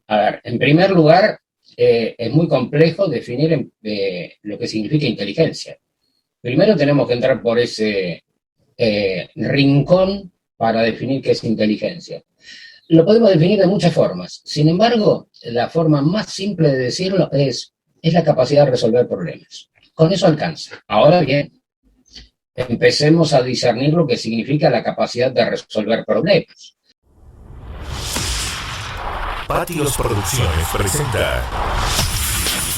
A ver, en primer lugar, es muy complejo definir lo que significa inteligencia. Primero tenemos que entrar por ese rincón para definir qué es inteligencia. Lo podemos definir de muchas formas. Sin embargo, la forma más simple de decirlo es la capacidad de resolver problemas. Con eso alcanza. Ahora bien, empecemos a discernir lo que significa la capacidad de resolver problemas. Patios Producciones presenta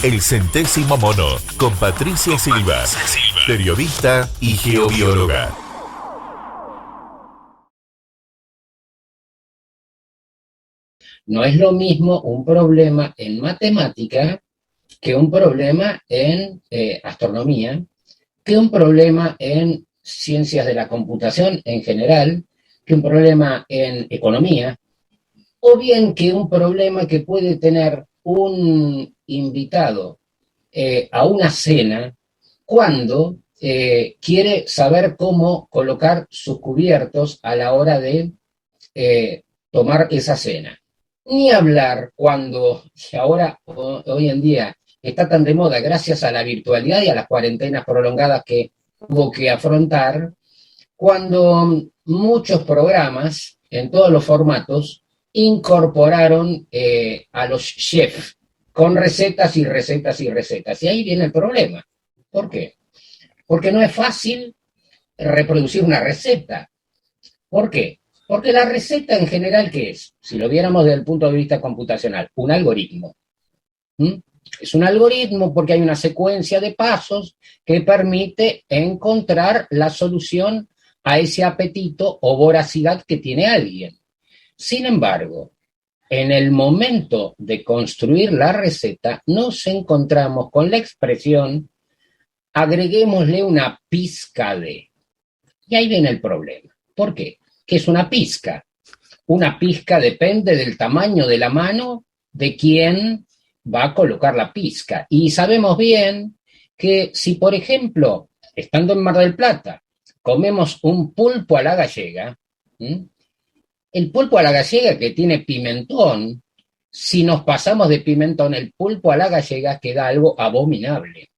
El Centésimo Mono con Patricia Silva, periodista y geobióloga. No es lo mismo un problema en matemática que un problema en astronomía, que un problema en ciencias de la computación en general, que un problema en economía, o bien que un problema que puede tener un invitado a una cena cuando quiere saber cómo colocar sus cubiertos a la hora de tomar esa cena. Ni hablar cuando ahora, hoy en día, está tan de moda gracias a la virtualidad y a las cuarentenas prolongadas que hubo que afrontar, cuando muchos programas, en todos los formatos, incorporaron a los chefs con recetas y recetas y recetas. Y ahí viene el problema. ¿Por qué? Porque no es fácil reproducir una receta. ¿Por qué? Porque la receta en general, ¿qué es? Si lo viéramos desde el punto de vista computacional, un algoritmo. Es un algoritmo porque hay una secuencia de pasos que permite encontrar la solución a ese apetito o voracidad que tiene alguien. Sin embargo, en el momento de construir la receta, nos encontramos con la expresión agreguémosle una pizca de. Y ahí viene el problema. ¿Por qué? ¿Qué es una pizca? Una pizca depende del tamaño de la mano de quien va a colocar la pizca. Y sabemos bien que si, por ejemplo, estando en Mar del Plata, comemos un pulpo a la gallega, el pulpo a la gallega que tiene pimentón, si nos pasamos de pimentón el pulpo a la gallega queda algo abominable.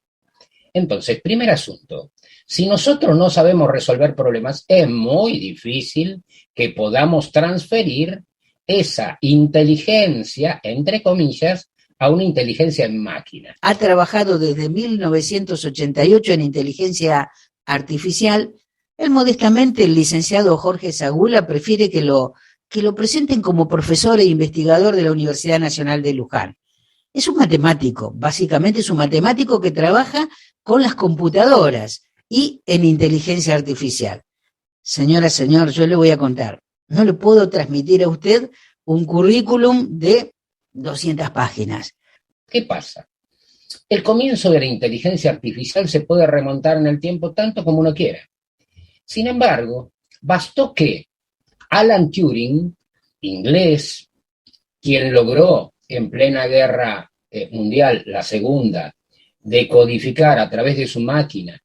Entonces, primer asunto, si nosotros no sabemos resolver problemas, es muy difícil que podamos transferir esa inteligencia, entre comillas, a una inteligencia en máquina. Ha trabajado desde 1988 en inteligencia artificial. Él modestamente, el licenciado Jorge Sagula, prefiere que lo presenten como profesor e investigador de la Universidad Nacional de Luján. Es un matemático, básicamente es un matemático que trabaja con las computadoras y en inteligencia artificial. Señora, señor, yo le voy a contar, no le puedo transmitir a usted un currículum de 200 páginas. ¿Qué pasa? El comienzo de la inteligencia artificial se puede remontar en el tiempo tanto como uno quiera. Sin embargo, bastó que Alan Turing, inglés, quien logró en plena guerra mundial, la segunda, decodificar a través de su máquina,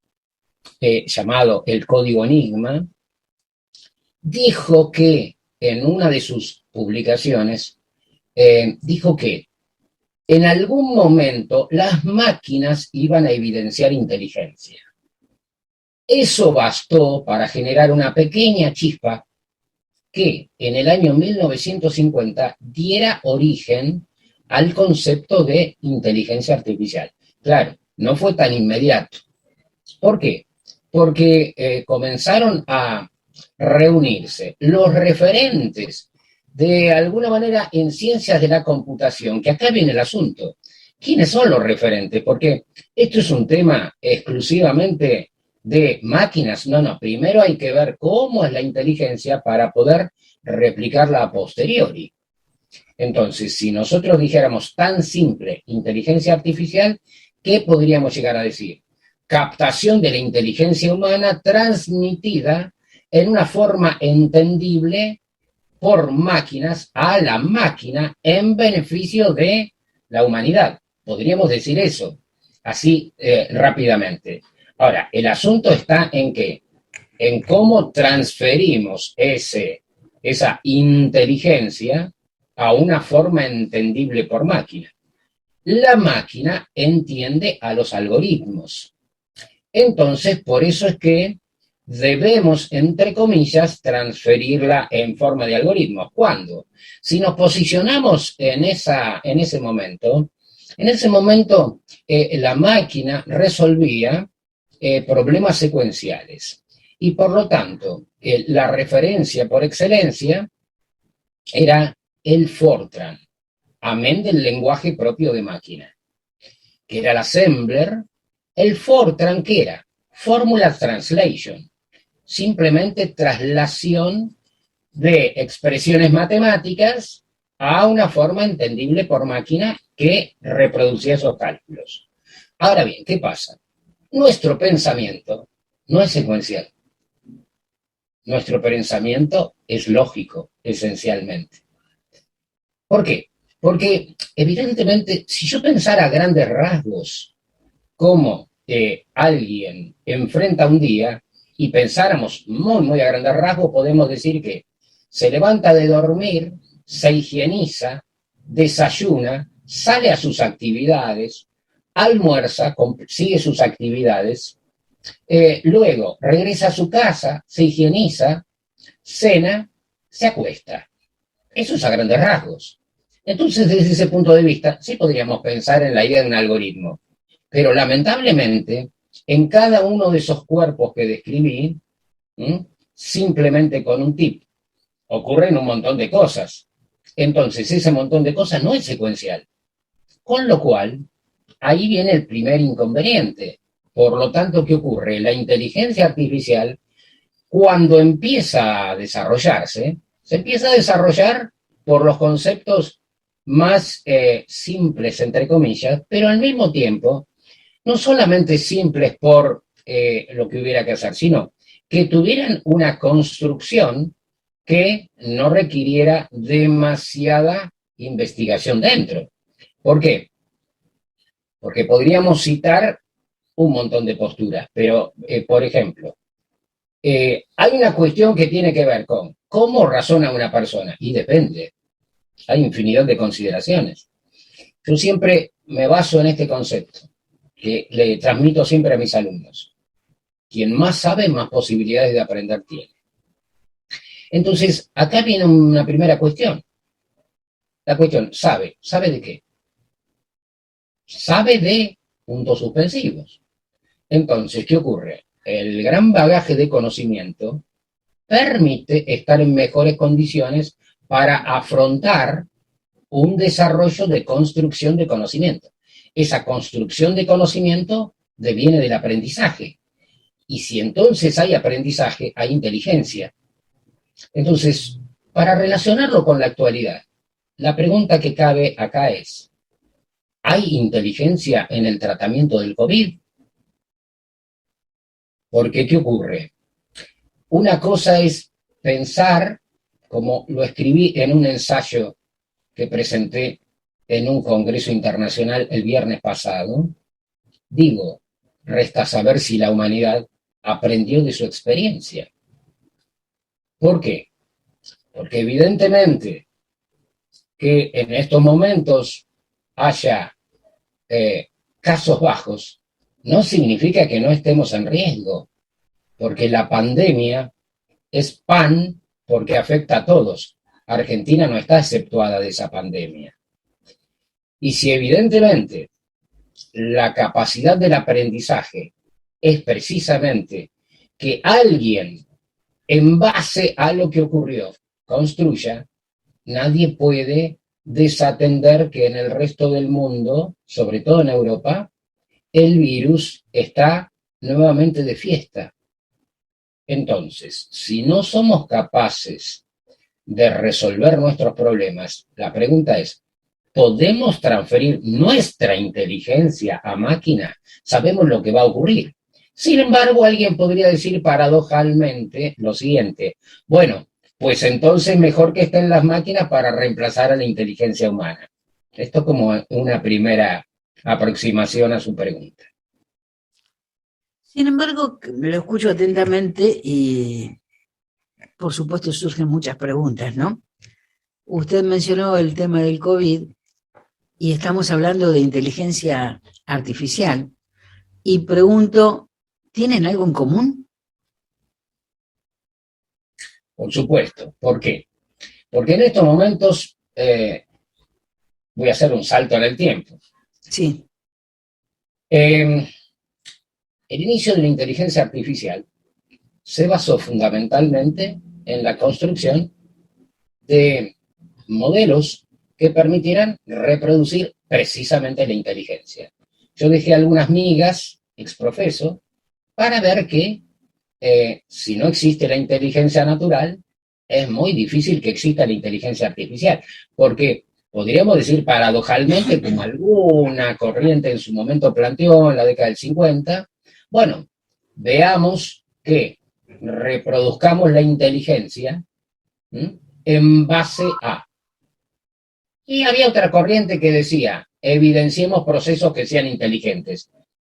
llamado el código Enigma, dijo que en una de sus publicaciones, dijo que en algún momento las máquinas iban a evidenciar inteligencia. Eso bastó para generar una pequeña chispa que en el año 1950 diera origen al concepto de inteligencia artificial. Claro, no fue tan inmediato. ¿Por qué? Porque comenzaron a reunirse los referentes de alguna manera en ciencias de la computación, que acá viene el asunto. ¿Quiénes son los referentes? Porque esto es un tema exclusivamente de máquinas. No, primero hay que ver cómo es la inteligencia para poder replicarla a posteriori. Entonces, si nosotros dijéramos tan simple inteligencia artificial, ¿qué podríamos llegar a decir? Captación de la inteligencia humana transmitida en una forma entendible por máquinas a la máquina en beneficio de la humanidad. Podríamos decir eso, así rápidamente. Ahora, el asunto está en qué, en cómo transferimos esa inteligencia a una forma entendible por máquina. La máquina entiende a los algoritmos. Entonces, por eso es que debemos, entre comillas, transferirla en forma de algoritmos. ¿Cuándo? Si nos posicionamos en ese momento, la máquina resolvía problemas secuenciales. Y por lo tanto, la referencia por excelencia era el Fortran, amén del lenguaje propio de máquina, que era el assembler. El Fortran, ¿qué era? Formula Translation, simplemente traslación de expresiones matemáticas a una forma entendible por máquina que reproducía esos cálculos. Ahora bien, ¿qué pasa? Nuestro pensamiento no es secuencial. Nuestro pensamiento es lógico, esencialmente. ¿Por qué? Porque, evidentemente, si yo pensara a grandes rasgos cómo alguien enfrenta un día y pensáramos muy a grandes rasgos, podemos decir que se levanta de dormir, se higieniza, desayuna, sale a sus actividades, almuerza, sigue sus actividades, luego regresa a su casa, se higieniza, cena, se acuesta. Eso es a grandes rasgos. Entonces, desde ese punto de vista, sí podríamos pensar en la idea de un algoritmo. Pero lamentablemente, en cada uno de esos cuerpos que describí, simplemente con un tip, ocurren un montón de cosas. Entonces, ese montón de cosas no es secuencial. Con lo cual, ahí viene el primer inconveniente. Por lo tanto, ¿qué ocurre? La inteligencia artificial, cuando empieza a desarrollarse, se empieza a desarrollar por los conceptos más simples, entre comillas, pero al mismo tiempo, no solamente simples por lo que hubiera que hacer, sino que tuvieran una construcción que no requiriera demasiada investigación dentro. ¿Por qué? Porque podríamos citar un montón de posturas, pero, por ejemplo, hay una cuestión que tiene que ver con cómo razona una persona, y depende. Hay infinidad de consideraciones. Yo siempre me baso en este concepto, que le transmito siempre a mis alumnos. Quien más sabe, más posibilidades de aprender tiene. Entonces, acá viene una primera cuestión. La cuestión, ¿sabe? ¿Sabe de qué? Sabe de puntos suspensivos. Entonces, ¿qué ocurre? El gran bagaje de conocimiento permite estar en mejores condiciones para afrontar un desarrollo de construcción de conocimiento. Esa construcción de conocimiento deviene del aprendizaje. Y si entonces hay aprendizaje, hay inteligencia. Entonces, para relacionarlo con la actualidad, la pregunta que cabe acá es, ¿hay inteligencia en el tratamiento del COVID? Porque, ¿qué ocurre? Una cosa es pensar, como lo escribí en un ensayo que presenté en un congreso internacional el viernes pasado, digo, resta saber si la humanidad aprendió de su experiencia. ¿Por qué? Porque evidentemente que en estos momentos haya casos bajos, no significa que no estemos en riesgo, porque la pandemia es pan porque afecta a todos. Argentina no está exceptuada de esa pandemia. Y si evidentemente la capacidad del aprendizaje es precisamente que alguien, en base a lo que ocurrió, construya, nadie puede desatender que en el resto del mundo, sobre todo en Europa, el virus está nuevamente de fiesta. Entonces, si no somos capaces de resolver nuestros problemas, la pregunta es, ¿podemos transferir nuestra inteligencia a máquina? Sabemos lo que va a ocurrir. Sin embargo, alguien podría decir paradojalmente lo siguiente, bueno, pues entonces mejor que estén las máquinas para reemplazar a la inteligencia humana. Esto como una primera aproximación a su pregunta. Sin embargo, lo escucho atentamente y, por supuesto, surgen muchas preguntas, ¿no? Usted mencionó el tema del COVID y estamos hablando de inteligencia artificial. Y pregunto, ¿tienen algo en común? Por supuesto. ¿Por qué? Porque en estos momentos voy a hacer un salto en el tiempo. Sí. El inicio de la inteligencia artificial se basó fundamentalmente en la construcción de modelos que permitieran reproducir precisamente la inteligencia. Yo dejé algunas migas, exprofeso, para ver que si no existe la inteligencia natural, es muy difícil que exista la inteligencia artificial, porque podríamos decir paradojalmente, como alguna corriente en su momento planteó en la década del 50, bueno, veamos que reproduzcamos la inteligencia, ¿m?, en base a. Y había otra corriente que decía, evidenciemos procesos que sean inteligentes,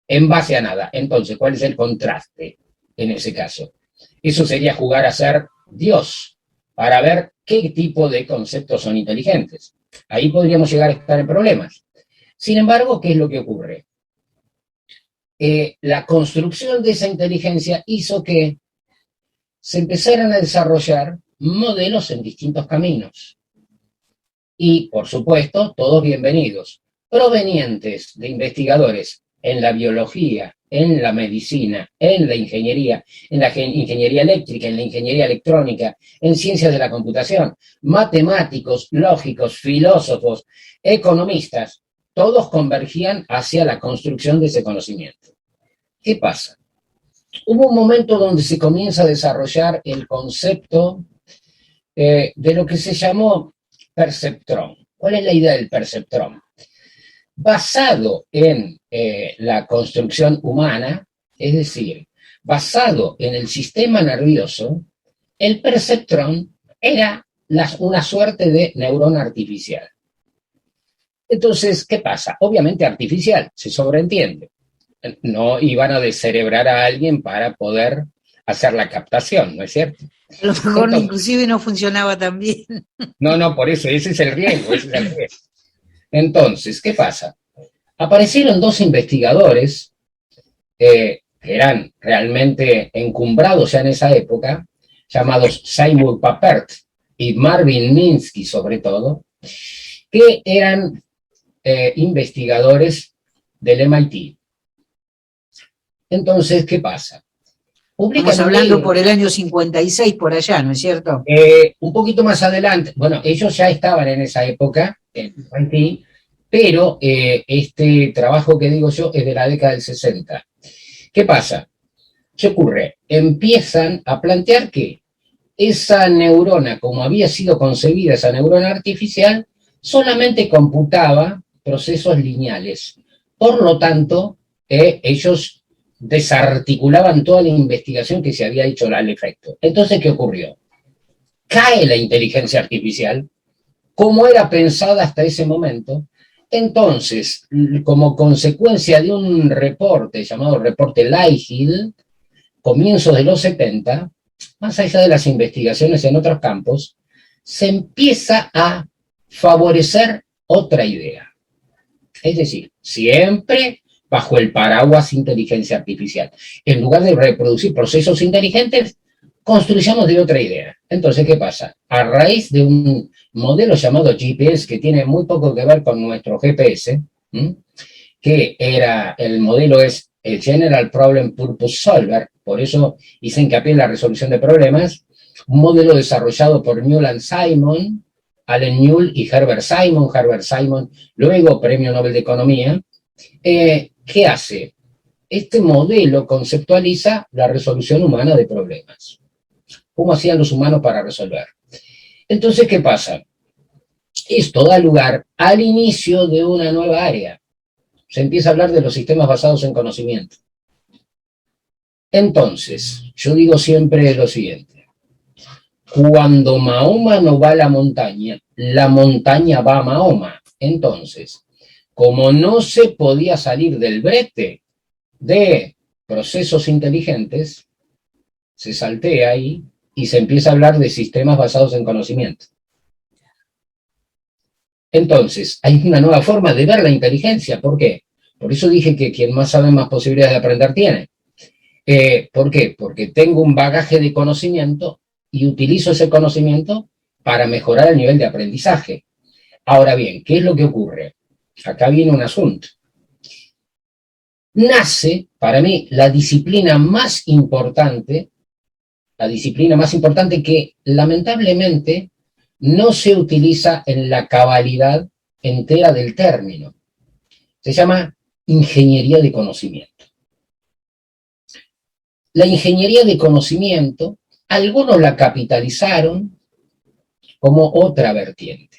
en base a nada. Entonces, ¿cuál es el contraste en ese caso? Eso sería jugar a ser Dios, para ver qué tipo de conceptos son inteligentes. Ahí podríamos llegar a estar en problemas. Sin embargo, ¿qué es lo que ocurre? La construcción de esa inteligencia hizo que se empezaran a desarrollar modelos en distintos caminos. Y, por supuesto, todos bienvenidos, provenientes de investigadores en la biología, en la medicina, en la ingeniería eléctrica, en la ingeniería electrónica, en ciencias de la computación, matemáticos, lógicos, filósofos, economistas, todos convergían hacia la construcción de ese conocimiento. ¿Qué pasa? Hubo un momento donde se comienza a desarrollar el concepto de lo que se llamó perceptrón. ¿Cuál es la idea del perceptrón? Basado en la construcción humana, es decir, basado en el sistema nervioso, el perceptrón era una suerte de neurona artificial. Entonces, ¿qué pasa? Obviamente artificial, se sobreentiende. No iban a descerebrar a alguien para poder hacer la captación, ¿no es cierto? A lo mejor entonces, inclusive no funcionaba tan bien. No, por eso, ese es el riesgo, ese es el riesgo. Entonces, ¿qué pasa? Aparecieron dos investigadores que eran realmente encumbrados ya en esa época, llamados Seymour Papert y Marvin Minsky, sobre todo, que eran investigadores del MIT. Entonces, ¿qué pasa? Estamos hablando por el año 56, por allá, ¿no es cierto? Un poquito más adelante. Bueno, ellos ya estaban en esa época, en MIT, pero este trabajo que digo yo es de la década del 60. ¿Qué pasa? ¿Qué ocurre? Empiezan a plantear que esa neurona, como había sido concebida esa neurona artificial, solamente computaba procesos lineales. Por lo tanto, ellos desarticulaban toda la investigación que se había hecho al efecto. Entonces, ¿qué ocurrió? Cae la inteligencia artificial, como era pensada hasta ese momento. Entonces, como consecuencia de un reporte llamado reporte Lighthill, comienzos de los 70, más allá de las investigaciones en otros campos, se empieza a favorecer otra idea. Es decir, siempre bajo el paraguas inteligencia artificial. En lugar de reproducir procesos inteligentes, construyamos de otra idea. Entonces, ¿qué pasa? A raíz de un modelo llamado GPS, que tiene muy poco que ver con nuestro GPS, que era, el modelo es el General Problem Purpose Solver, por eso hice hincapié en la resolución de problemas, un modelo desarrollado por Newell Simon, Allen Newell y Herbert Simon, luego Premio Nobel de Economía. ¿Qué hace? Este modelo conceptualiza la resolución humana de problemas. ¿Cómo hacían los humanos para resolver? Entonces, ¿qué pasa? Esto da lugar al inicio de una nueva área. Se empieza a hablar de los sistemas basados en conocimiento. Entonces, yo digo siempre lo siguiente. Cuando Mahoma no va a la montaña va a Mahoma. Entonces, como no se podía salir del brete de procesos inteligentes, se saltea ahí y se empieza a hablar de sistemas basados en conocimiento. Entonces, hay una nueva forma de ver la inteligencia. ¿Por qué? Por eso dije que quien más sabe, más posibilidades de aprender tiene. ¿Por qué? Porque tengo un bagaje de conocimiento y utilizo ese conocimiento para mejorar el nivel de aprendizaje. Ahora bien, ¿qué es lo que ocurre? Acá viene un asunto. Nace, para mí, la disciplina más importante que lamentablemente no se utiliza en la cabalidad entera del término. Se llama ingeniería de conocimiento. La ingeniería de conocimiento, algunos la capitalizaron como otra vertiente.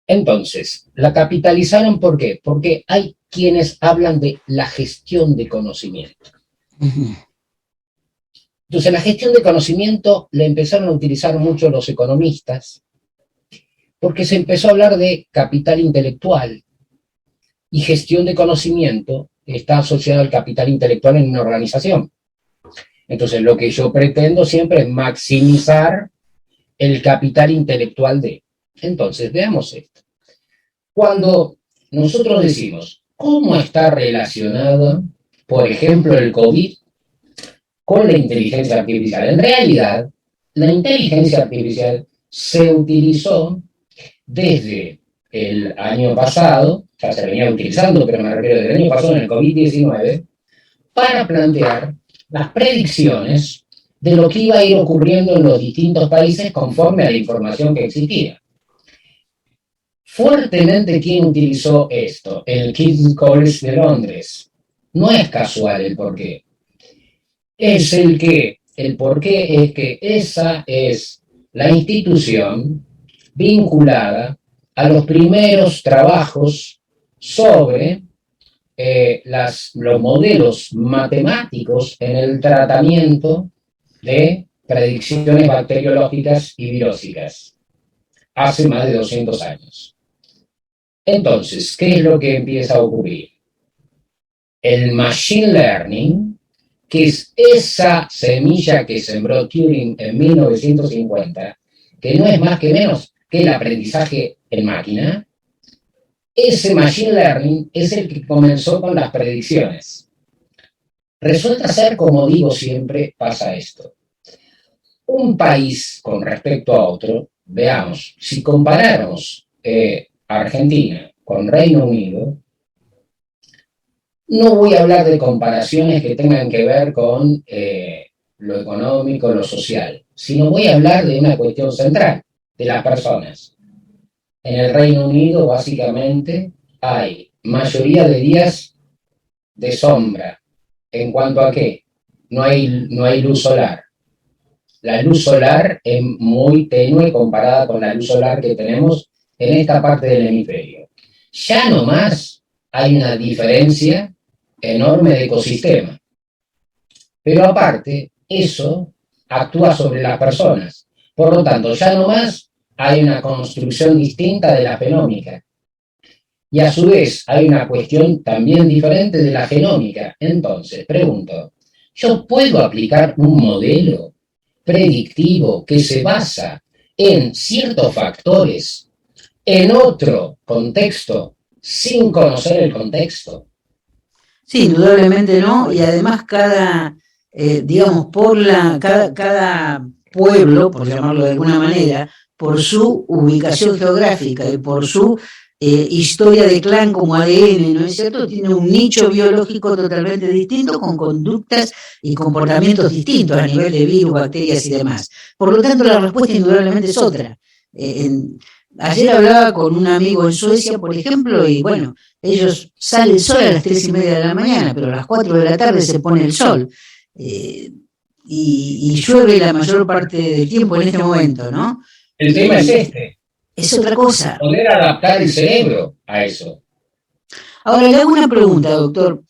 Entonces, la capitalizaron ¿por qué? Porque hay quienes hablan de la gestión de conocimiento. Entonces, la gestión de conocimiento la empezaron a utilizar mucho los economistas, porque se empezó a hablar de capital intelectual, y gestión de conocimiento está asociada al capital intelectual en una organización. Entonces, lo que yo pretendo siempre es maximizar el capital intelectual de. Entonces, veamos esto. Cuando nosotros decimos, ¿cómo está relacionado, por ejemplo, el COVID con la inteligencia artificial? En realidad, la inteligencia artificial se utilizó desde el año pasado, ya se venía utilizando, pero me refiero desde el año pasado en el COVID-19, para plantear las predicciones de lo que iba a ir ocurriendo en los distintos países conforme a la información que existía. Fuertemente, ¿quién utilizó esto? El King's College de Londres. No es casual el porqué. Es el que. El porqué es que esa es la institución vinculada a los primeros trabajos sobre los modelos matemáticos en el tratamiento de predicciones bacteriológicas y virológicas, hace más de 200 años. Entonces, ¿qué es lo que empieza a ocurrir? El machine learning, que es esa semilla que sembró Turing en 1950, que no es más que menos que el aprendizaje en máquina, ese machine learning es el que comenzó con las predicciones. Resulta ser, como digo siempre, pasa esto. Un país con respecto a otro, veamos, si comparamos Argentina con Reino Unido, no voy a hablar de comparaciones que tengan que ver con lo económico, lo social, sino voy a hablar de una cuestión central, de las personas. En el Reino Unido, básicamente, hay mayoría de días de sombra. ¿En cuanto a qué? No hay luz solar. La luz solar es muy tenue comparada con la luz solar que tenemos en esta parte del hemisferio. Ya no más hay una diferencia enorme de ecosistema. Pero aparte, eso actúa sobre las personas. Por lo tanto, ya no más hay una construcción distinta de la fenómica. Y a su vez hay una cuestión también diferente de la genómica. Entonces, pregunto, ¿yo puedo aplicar un modelo predictivo que se basa en ciertos factores en otro contexto sin conocer el contexto? Sí, indudablemente no, y además cada pueblo, por llamarlo de alguna manera, por su ubicación geográfica y por su historia de clan como ADN, ¿no es cierto?, tiene un nicho biológico totalmente distinto, con conductas y comportamientos distintos a nivel de virus, bacterias y demás. Por lo tanto, la respuesta indudablemente es otra. Ayer hablaba con un amigo en Suecia, por ejemplo, y bueno, ellos sale el sol a las 3:30 de la mañana, pero a las 4 de la tarde se pone el sol. Y llueve la mayor parte del tiempo en este momento, ¿no? El tema es este. Es otra cosa. Poder adaptar el cerebro a eso. Ahora le hago una pregunta, doctor.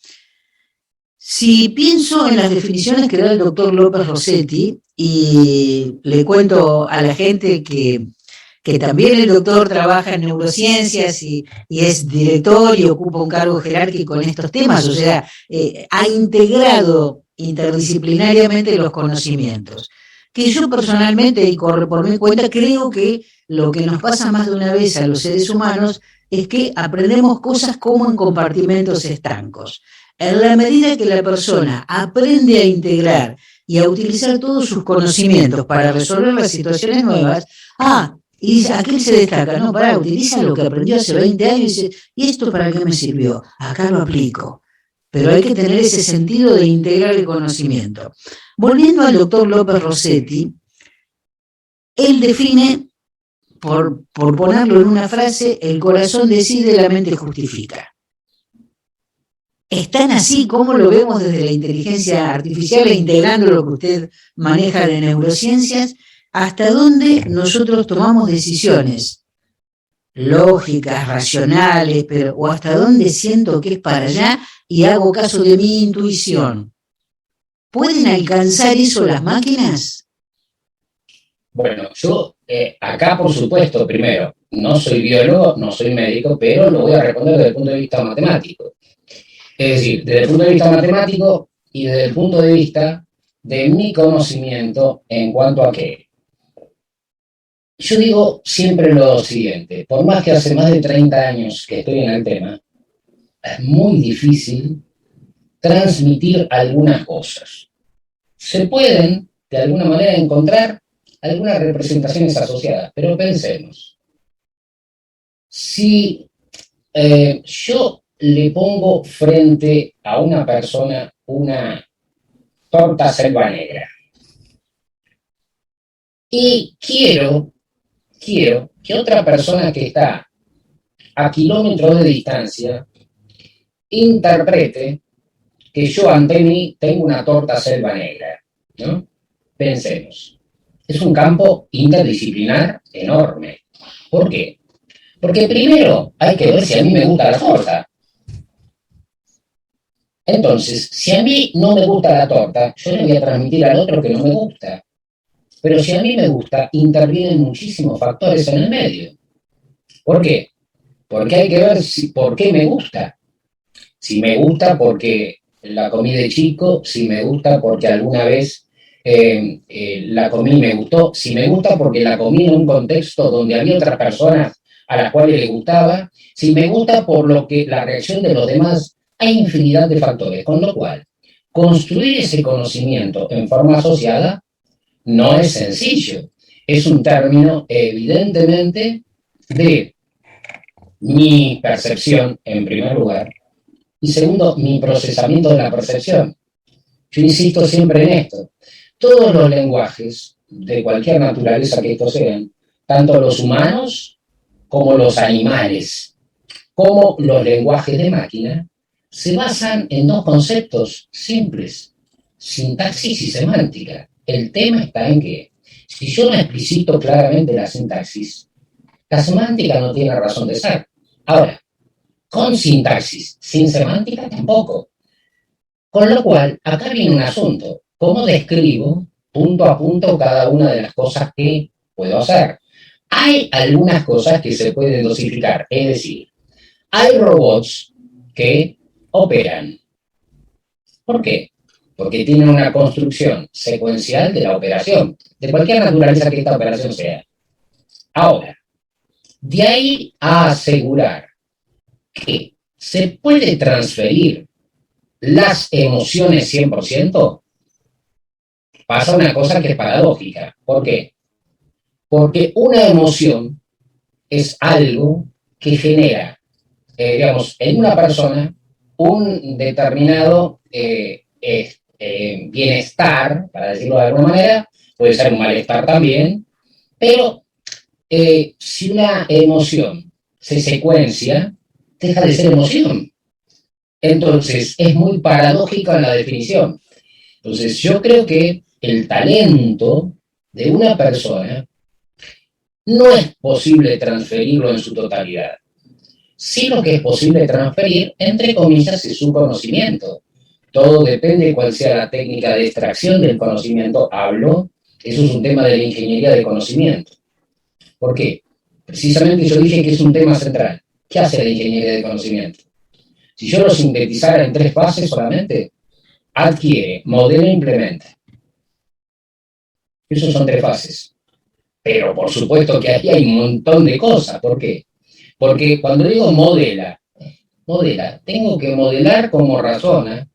Si pienso en las definiciones que da el doctor López Rossetti, y le cuento a la gente que también el doctor trabaja en neurociencias y es director y ocupa un cargo jerárquico en estos temas, o sea, ha integrado interdisciplinariamente los conocimientos. que yo personalmente, y corre por mi cuenta, creo que lo que nos pasa más de una vez a los seres humanos es que aprendemos cosas como en compartimentos estancos. En la medida que la persona aprende a integrar y a utilizar todos sus conocimientos para resolver las situaciones nuevas, y dice, aquel se destaca, no, utiliza lo que aprendió hace 20 años y dice, ¿y esto para qué me sirvió? Acá lo aplico. Pero hay que tener ese sentido de integrar el conocimiento. Volviendo al doctor López Rossetti, él define, por ponerlo en una frase, el corazón decide, la mente justifica. Es tan así como lo vemos desde la inteligencia artificial e integrando lo que usted maneja de neurociencias, hasta dónde nosotros tomamos decisiones lógicas, racionales, o hasta dónde siento que es para allá y hago caso de mi intuición. ¿Pueden alcanzar eso las máquinas? Bueno, yo acá, por supuesto, primero, no soy biólogo, no soy médico, pero lo voy a responder desde el punto de vista matemático. Es decir, desde el punto de vista matemático y desde el punto de vista de mi conocimiento en cuanto a qué. Yo digo siempre lo siguiente, por más que hace más de 30 años que estoy en el tema, es muy difícil transmitir algunas cosas. Se pueden, de alguna manera, encontrar algunas representaciones asociadas, pero pensemos. Si yo le pongo frente a una persona una torta selva negra y quiero que otra persona que está a kilómetros de distancia interprete que yo ante mí tengo una torta selva negra, ¿no? Pensemos. Es un campo interdisciplinar enorme. ¿Por qué? Porque primero hay que ver si a mí me gusta la torta. Entonces, si a mí no me gusta la torta, yo le voy a transmitir al otro que no me gusta. Pero si a mí me gusta, intervienen muchísimos factores en el medio. ¿Por qué? Porque hay que ver por qué me gusta. Si me gusta porque la comí de chico, si me gusta porque alguna vez la comí y me gustó, si me gusta porque la comí en un contexto donde había otras personas a las cuales les gustaba, si me gusta por lo que la reacción de los demás, hay infinidad de factores. Con lo cual, construir ese conocimiento en forma asociada no es sencillo. Es un término, evidentemente, de mi percepción, en primer lugar, y segundo, mi procesamiento de la percepción. Yo insisto siempre en esto. Todos los lenguajes, de cualquier naturaleza que estos sean, tanto los humanos como los animales, como los lenguajes de máquina, se basan en dos conceptos simples: sintaxis y semántica. El tema está en que, si yo no explicito claramente la sintaxis, la semántica no tiene razón de ser. Ahora, con sintaxis, sin semántica tampoco. Con lo cual, acá viene un asunto. ¿Cómo describo punto a punto cada una de las cosas que puedo hacer? Hay algunas cosas que se pueden dosificar, es decir, hay robots que operan. ¿Por qué? Porque tienen una construcción secuencial de la operación, de cualquier naturaleza que esta operación sea. Ahora, de ahí a asegurar que se puede transferir las emociones 100%, pasa una cosa que es paradójica. ¿Por qué? Porque una emoción es algo que genera, digamos, en una persona un determinado bienestar, para decirlo de alguna manera, puede ser un malestar también, pero si una emoción se secuencia, deja de ser emoción. Entonces, es muy paradójica la definición. Entonces, yo creo que el talento de una persona no es posible transferirlo en su totalidad. Sí, lo que es posible transferir, entre comillas, es su conocimiento. Todo depende de cuál sea la técnica de extracción del conocimiento. Eso es un tema de la ingeniería del conocimiento. ¿Por qué? Precisamente yo dije que es un tema central. ¿Qué hace la ingeniería del conocimiento? Si yo lo sintetizara en 3 fases solamente, adquiere, modela e implementa. Esos son 3 fases. Pero por supuesto que aquí hay un montón de cosas. ¿Por qué? Porque cuando digo modela, tengo que modelar cómo razona,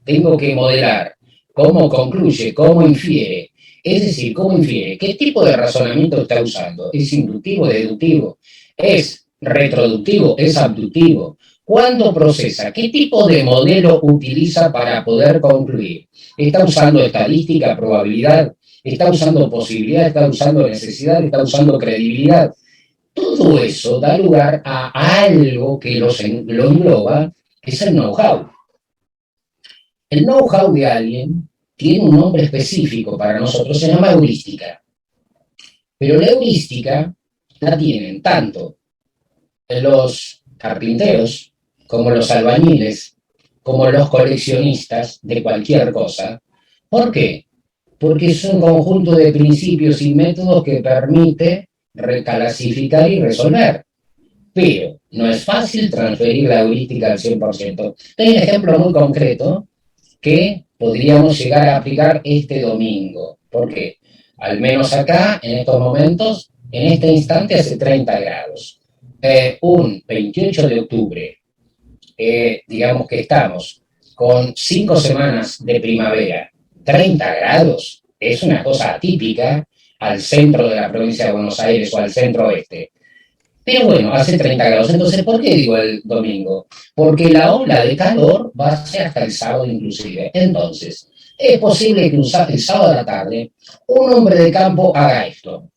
tengo que modelar cómo concluye, cómo infiere. Es decir, cómo infiere, qué tipo de razonamiento está usando. ¿Es inductivo, deductivo? ¿Es retroductivo? ¿Es abductivo? ¿Cuándo procesa? ¿Qué tipo de modelo utiliza para poder concluir? ¿Está usando estadística, probabilidad? ¿Está usando posibilidad? ¿Está usando necesidad? ¿Está usando credibilidad? Todo eso da lugar a algo que lo engloba, que es el know-how. El know-how de alguien tiene un nombre específico para nosotros, se llama heurística. Pero la heurística la tienen tanto los carpinteros, como los albañiles, como los coleccionistas de cualquier cosa. ¿Por qué? Porque es un conjunto de principios y métodos que permite reclasificar y resolver. Pero no es fácil transferir la heurística al 100%. Tengo un ejemplo muy concreto que podríamos llegar a aplicar este domingo. ¿Por qué? Al menos acá, en estos momentos, en este instante hace 30 grados. Un 28 de octubre, digamos que estamos con 5 semanas de primavera, 30 grados, es una cosa atípica al centro de la provincia de Buenos Aires o al centro oeste. Pero bueno, hace 30 grados. Entonces, ¿por qué digo el domingo? Porque la ola de calor va a ser hasta el sábado inclusive. Entonces, es posible que el sábado a la tarde un hombre de campo haga esto.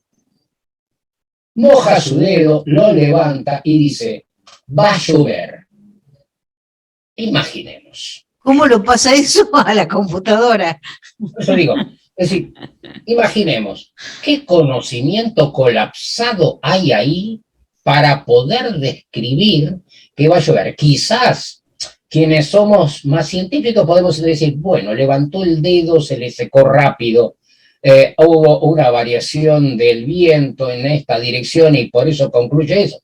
Moja su dedo, lo levanta y dice, va a llover. Imaginemos. ¿Cómo lo pasa eso a la computadora? Yo digo, es decir, imaginemos, ¿qué conocimiento colapsado hay ahí para poder describir que va a llover? Quizás quienes somos más científicos podemos decir, bueno, levantó el dedo, se le secó rápido, hubo una variación del viento en esta dirección y por eso concluye eso.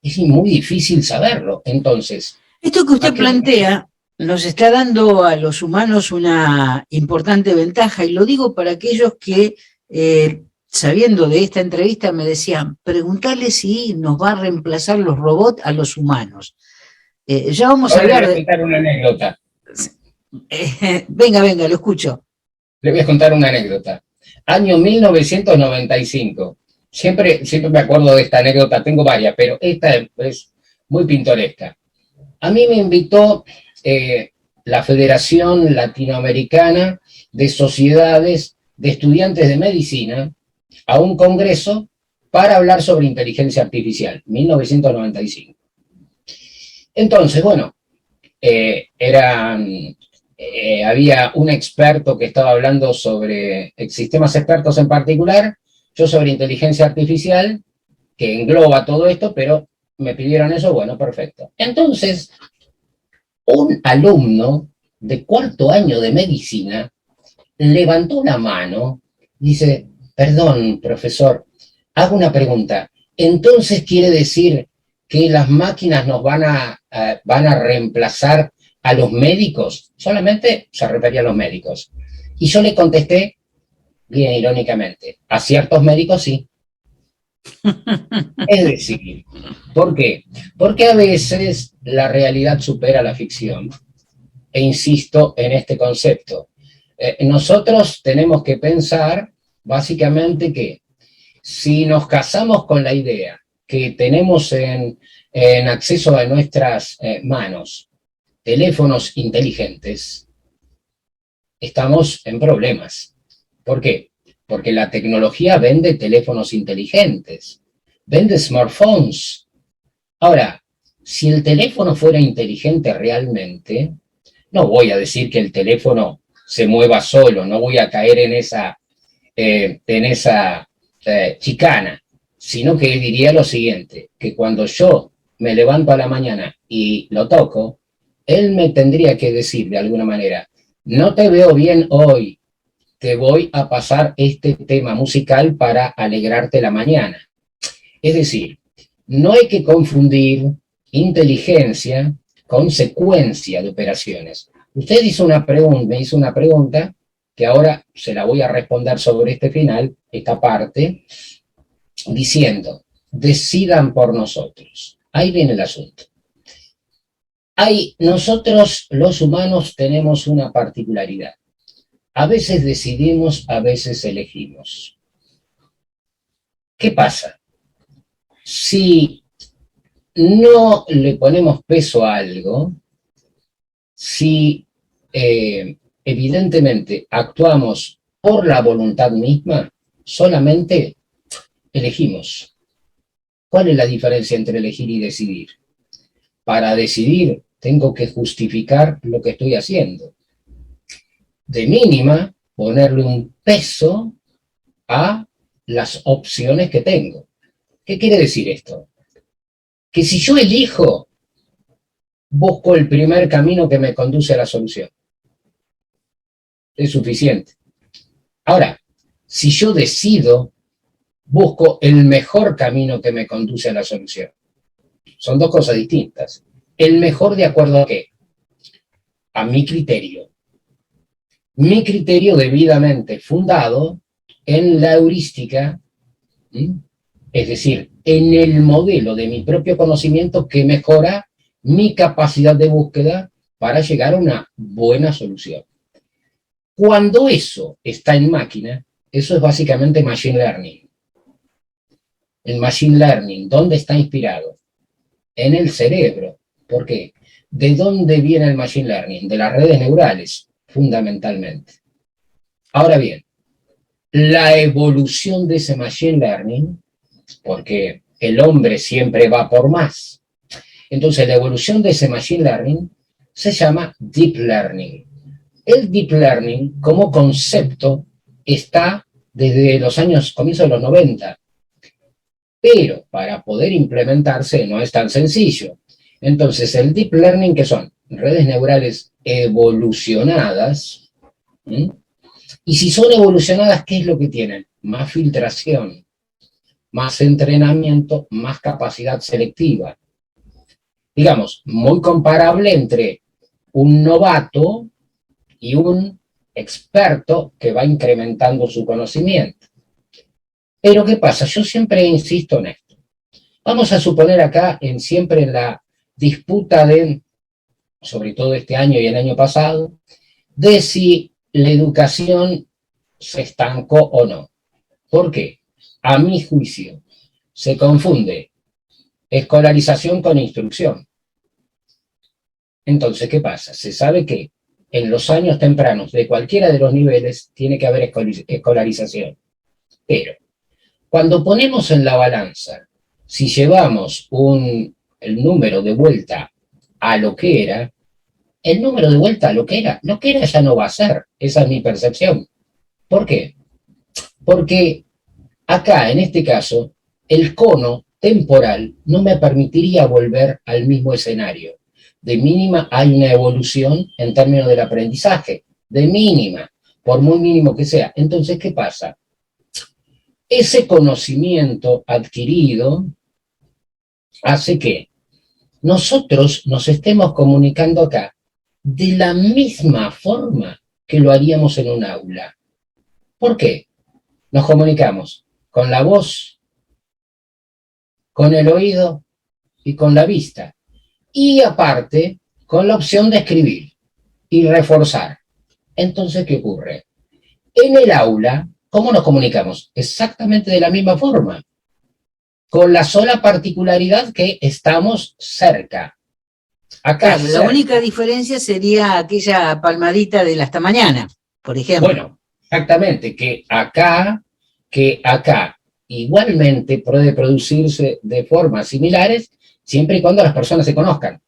Es muy difícil saberlo. Entonces, esto que usted plantea nos está dando a los humanos una importante ventaja, y lo digo para aquellos que, sabiendo de esta entrevista, me decían, preguntarle si nos va a reemplazar los robots a los humanos. Ya vamos a hablar de... Le voy a contar una anécdota. Venga, lo escucho. Le voy a contar una anécdota. Año 1995. Siempre me acuerdo de esta anécdota, tengo varias, pero esta es muy pintoresca. A mí me invitó la Federación Latinoamericana de Sociedades de Estudiantes de Medicina a un congreso para hablar sobre inteligencia artificial, 1995. Entonces, bueno, había un experto que estaba hablando sobre sistemas expertos en particular, yo sobre inteligencia artificial, que engloba todo esto, pero me pidieron eso, bueno, perfecto. Entonces, un alumno de 4º año de medicina levantó la mano, dice, perdón, profesor, hago una pregunta. Entonces quiere decir que las máquinas nos van a reemplazar a los médicos. Solamente se refería a los médicos. Y yo le contesté, bien irónicamente, a ciertos médicos sí. Es decir, ¿por qué? Porque a veces la realidad supera la ficción. E insisto en este concepto. Nosotros tenemos que pensar básicamente que si nos casamos con la idea que tenemos en acceso a nuestras manos teléfonos inteligentes, estamos en problemas. ¿Por qué? Porque la tecnología vende teléfonos inteligentes, vende smartphones. Ahora, si el teléfono fuera inteligente realmente, no voy a decir que el teléfono se mueva solo, no voy a caer en esa chicana, sino que diría lo siguiente, que cuando yo me levanto a la mañana y lo toco, él me tendría que decir de alguna manera, no te veo bien hoy, te voy a pasar este tema musical para alegrarte la mañana. Es decir, no hay que confundir inteligencia con secuencia de operaciones. Usted me hizo una pregunta que ahora se la voy a responder sobre este final, esta parte, diciendo, decidan por nosotros. Ahí viene el asunto. Nosotros los humanos tenemos una particularidad. A veces decidimos, a veces elegimos. ¿Qué pasa? Si no le ponemos peso a algo, si evidentemente actuamos por la voluntad misma, solamente elegimos. ¿Cuál es la diferencia entre elegir y decidir? Para decidir tengo que justificar lo que estoy haciendo. De mínima, ponerle un peso a las opciones que tengo. ¿Qué quiere decir esto? Que si yo elijo, busco el primer camino que me conduce a la solución. Es suficiente. Ahora, si yo decido, busco el mejor camino que me conduce a la solución. Son dos cosas distintas. ¿El mejor de acuerdo a qué? A mi criterio. Mi criterio debidamente fundado en la heurística, es decir, en el modelo de mi propio conocimiento que mejora mi capacidad de búsqueda para llegar a una buena solución. Cuando eso está en máquina, eso es básicamente Machine Learning. El Machine Learning, ¿dónde está inspirado? En el cerebro. ¿Por qué? ¿De dónde viene el Machine Learning? De las redes neurales, fundamentalmente. Ahora bien, la evolución de ese Machine Learning, porque el hombre siempre va por más. Entonces, la evolución de ese Machine Learning se llama Deep Learning. El Deep Learning, como concepto, está desde los comienzos de los 90. Pero para poder implementarse no es tan sencillo. Entonces, el Deep Learning, ¿qué son? Redes neurales evolucionadas. Y si son evolucionadas, ¿qué es lo que tienen? Más filtración, más entrenamiento, más capacidad selectiva. Digamos, muy comparable entre un novato y un experto que va incrementando su conocimiento. Pero ¿qué pasa? Yo siempre insisto en esto. Vamos a suponer acá, siempre en la disputa sobre todo este año y el año pasado, de si la educación se estancó o no. ¿Por qué? A mi juicio, se confunde escolarización con instrucción. Entonces, ¿qué pasa? Se sabe que en los años tempranos de cualquiera de los niveles tiene que haber escolarización. Pero cuando ponemos en la balanza, si llevamos el número de vuelta a lo que era, el número de vuelta a lo que era ya no va a ser. Esa es mi percepción. ¿Por qué? Porque acá, en este caso, el cono temporal no me permitiría volver al mismo escenario. De mínima hay una evolución en términos del aprendizaje. De mínima, por muy mínimo que sea. Entonces, ¿qué pasa? Ese conocimiento adquirido hace que nosotros nos estemos comunicando acá de la misma forma que lo haríamos en un aula. ¿Por qué? Nos comunicamos con la voz, con el oído y con la vista. Y aparte, con la opción de escribir y reforzar. Entonces, ¿qué ocurre? En el aula, ¿cómo nos comunicamos? Exactamente de la misma forma, con la sola particularidad que estamos cerca. Acá claro, la única diferencia sería aquella palmadita del hasta mañana, por ejemplo. Bueno, exactamente, que acá igualmente puede producirse de formas similares siempre y cuando las personas se conozcan.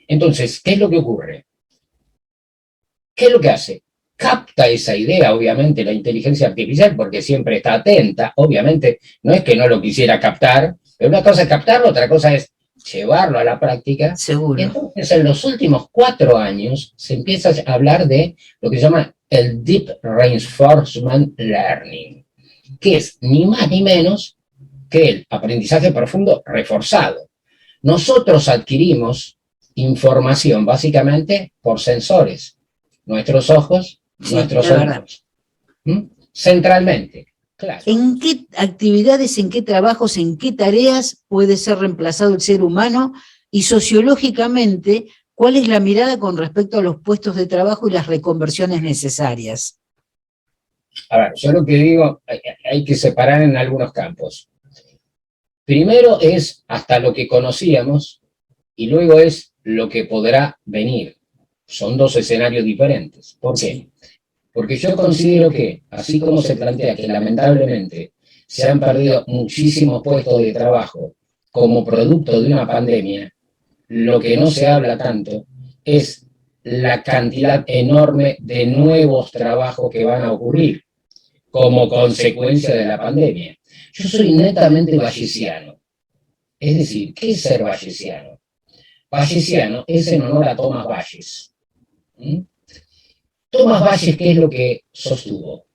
Entonces, ¿qué es lo que ocurre? ¿Qué es lo que hace? Capta esa idea, obviamente, la inteligencia artificial, porque siempre está atenta. Obviamente, no es que no lo quisiera captar, pero una cosa es captarlo, otra cosa es llevarlo a la práctica. Seguro. Entonces, en los últimos 4 años, se empieza a hablar de lo que se llama el Deep Reinforcement Learning, que es ni más ni menos que el aprendizaje profundo reforzado. Nosotros adquirimos información básicamente por sensores. nuestros ojos, Sí, nuestros es verdad. oídos. Centralmente, claro. ¿En qué actividades, en qué trabajos, en qué tareas puede ser reemplazado el ser humano? Y sociológicamente, ¿cuál es la mirada con respecto a los puestos de trabajo y las reconversiones necesarias? A ver, yo lo que digo, hay que separar en algunos campos. Primero es hasta lo que conocíamos y luego es lo que podrá venir. Son dos escenarios diferentes. ¿Por qué? Porque yo considero que, así como se plantea que lamentablemente se han perdido muchísimos puestos de trabajo como producto de una pandemia, lo que no se habla tanto es la cantidad enorme de nuevos trabajos que van a ocurrir como consecuencia de la pandemia. Yo soy netamente bayesiano. Es decir, ¿qué es ser bayesiano? Bayesiano es en honor a Tomás Bayes. ¿Mm? Tomás Bayes, ¿qué es lo que sostuvo?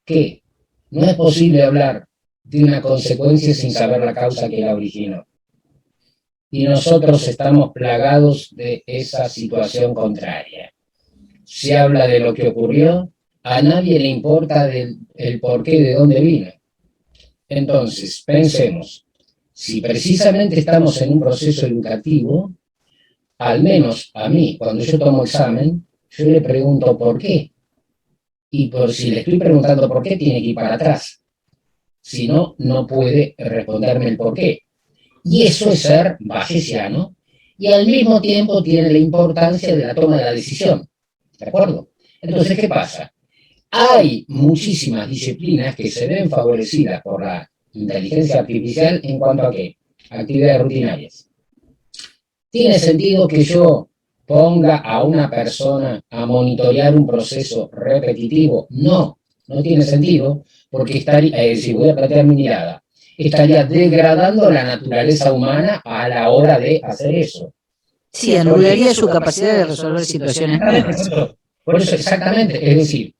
Que no es posible hablar de una consecuencia sin saber la causa que la originó. Y nosotros estamos plagados de esa situación contraria. Se habla de lo que ocurrió, a nadie le importa el porqué de dónde vino. Entonces, pensemos, si precisamente estamos en un proceso educativo, al menos a mí, cuando yo tomo examen, yo le pregunto por qué. Y por si le estoy preguntando por qué, tiene que ir para atrás. Si no, no puede responderme el por qué. Y eso es ser bayesiano, y al mismo tiempo tiene la importancia de la toma de la decisión. ¿De acuerdo? Entonces, ¿qué pasa? Hay muchísimas disciplinas que se ven favorecidas por la inteligencia artificial en cuanto a qué? Actividades rutinarias. ¿Tiene sentido que yo ponga a una persona a monitorear un proceso repetitivo? No, no tiene sentido, porque estaría, si voy a plantear mi mirada, estaría degradando la naturaleza humana a la hora de hacer eso. Sí, anularía su capacidad de resolver situaciones nuevas. Por eso, exactamente, es decir,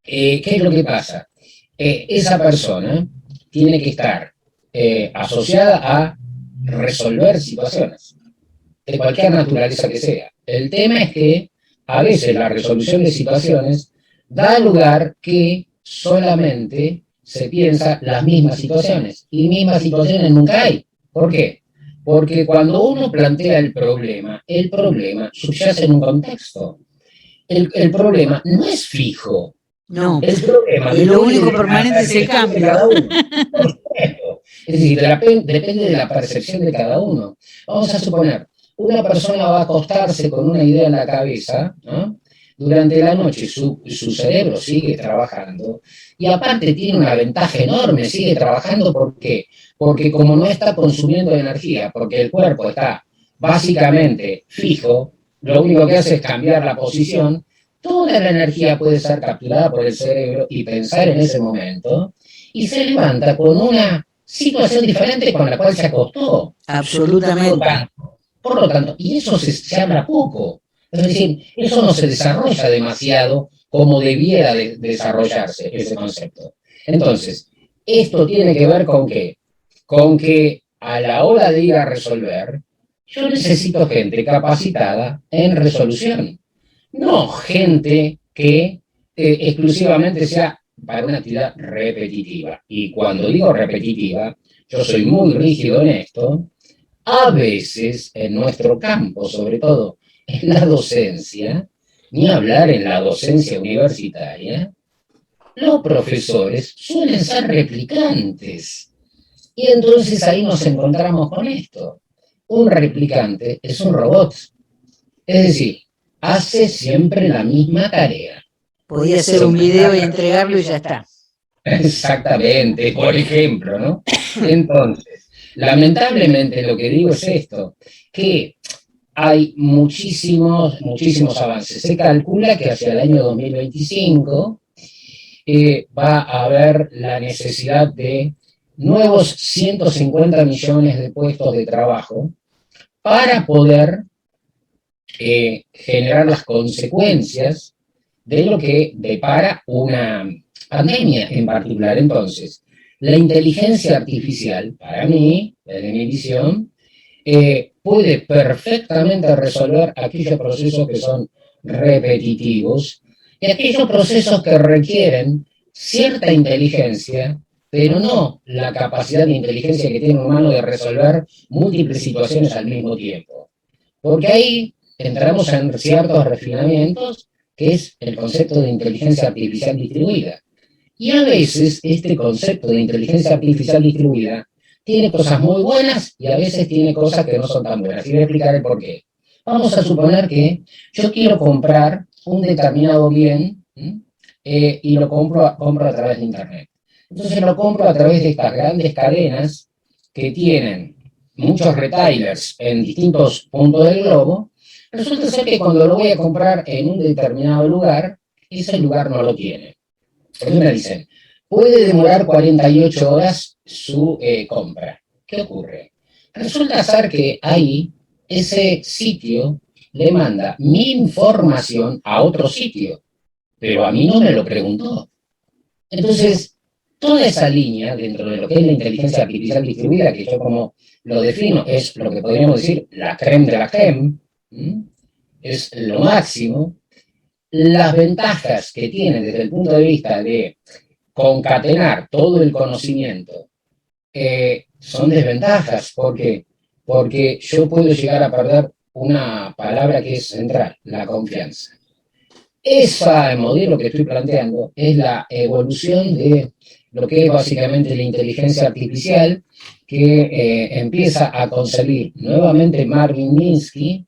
¿qué es lo que pasa? Esa persona tiene que estar asociada a resolver situaciones de cualquier naturaleza que sea. El tema es que a veces la resolución de situaciones da lugar que solamente se piensa las mismas situaciones, y mismas situaciones nunca hay. ¿Por qué? Porque cuando uno plantea el problema subyace en un contexto. El problema no es fijo. No, El problema y lo único permanente es el cambio. Cada uno. Es decir, depende de la percepción de cada uno. Vamos a suponer, una persona va a acostarse con una idea en la cabeza, ¿no? Durante la noche su cerebro sigue trabajando, y aparte tiene una ventaja enorme, sigue trabajando. ¿Por qué? Porque como no está consumiendo energía, porque el cuerpo está básicamente fijo, lo único que hace es cambiar la posición, toda la energía puede ser capturada por el cerebro y pensar en ese momento, y se levanta con una situación diferente con la cual se acostó. Absolutamente. Por lo tanto, y eso se habla poco. Es decir, eso no se desarrolla demasiado como debiera desarrollarse ese concepto. Entonces, esto tiene que ver con qué? Con que a la hora de ir a resolver, yo necesito gente capacitada en resolución. No gente que exclusivamente sea para una actividad repetitiva. Y cuando digo repetitiva, yo soy muy rígido en esto. A veces, en nuestro campo, sobre todo en la docencia, ni hablar en la docencia universitaria, los profesores suelen ser replicantes. Y entonces ahí nos encontramos con esto. Un replicante es un robot. Es decir, hace siempre la misma tarea. Podía hacer un video y entregarlo y ya está. Exactamente, por ejemplo, ¿no? Entonces, lamentablemente lo que digo es esto, que hay muchísimos avances. Se calcula que hacia el año 2025 va a haber la necesidad de nuevos 150 millones de puestos de trabajo para poder generar las consecuencias de lo que depara una pandemia en particular. Entonces, la inteligencia artificial, para mí, desde mi visión, puede perfectamente resolver aquellos procesos que son repetitivos, y aquellos procesos que requieren cierta inteligencia, pero no la capacidad de inteligencia que tiene un humano de resolver múltiples situaciones al mismo tiempo. Porque ahí entramos en ciertos refinamientos, que es el concepto de inteligencia artificial distribuida. Y a veces este concepto de inteligencia artificial distribuida tiene cosas muy buenas y a veces tiene cosas que no son tan buenas. Y voy a explicar el por qué. Vamos a suponer que yo quiero comprar un determinado bien y lo compro a través de Internet. Entonces lo compro a través de estas grandes cadenas que tienen muchos retailers en distintos puntos del globo. Resulta ser que cuando lo voy a comprar en un determinado lugar, ese lugar no lo tiene. Entonces me dicen, puede demorar 48 horas su compra. ¿Qué ocurre? Resulta ser que ahí ese sitio le manda mi información a otro sitio, pero a mí no me lo preguntó. Entonces, toda esa línea dentro de lo que es la inteligencia artificial distribuida, que yo como lo defino, es lo que podríamos decir la crème de la crème, es lo máximo. Las ventajas que tiene desde el punto de vista de concatenar todo el conocimiento son desventajas. ¿Por qué? Porque yo puedo llegar a perder una palabra que es central, la confianza. Ese modelo que estoy planteando es la evolución de lo que es básicamente la inteligencia artificial que empieza a concebir nuevamente Marvin Minsky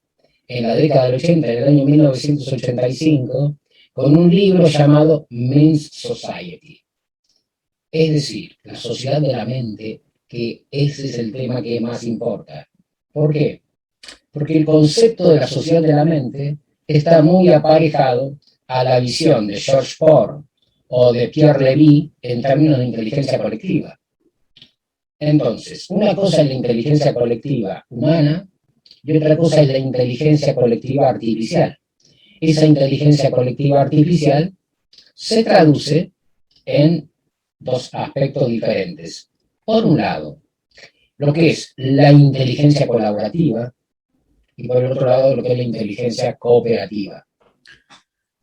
en la década del 80, en el año 1985, con un libro llamado Men's Society. Es decir, la sociedad de la mente, que ese es el tema que más importa. ¿Por qué? Porque el concepto de la sociedad de la mente está muy aparejado a la visión de George Porn o de Pierre Levy en términos de inteligencia colectiva. Entonces, una cosa es la inteligencia colectiva humana y otra cosa es la inteligencia colectiva artificial. Esa inteligencia colectiva artificial se traduce en dos aspectos diferentes. Por un lado, lo que es la inteligencia colaborativa y por el otro lado, lo que es la inteligencia cooperativa.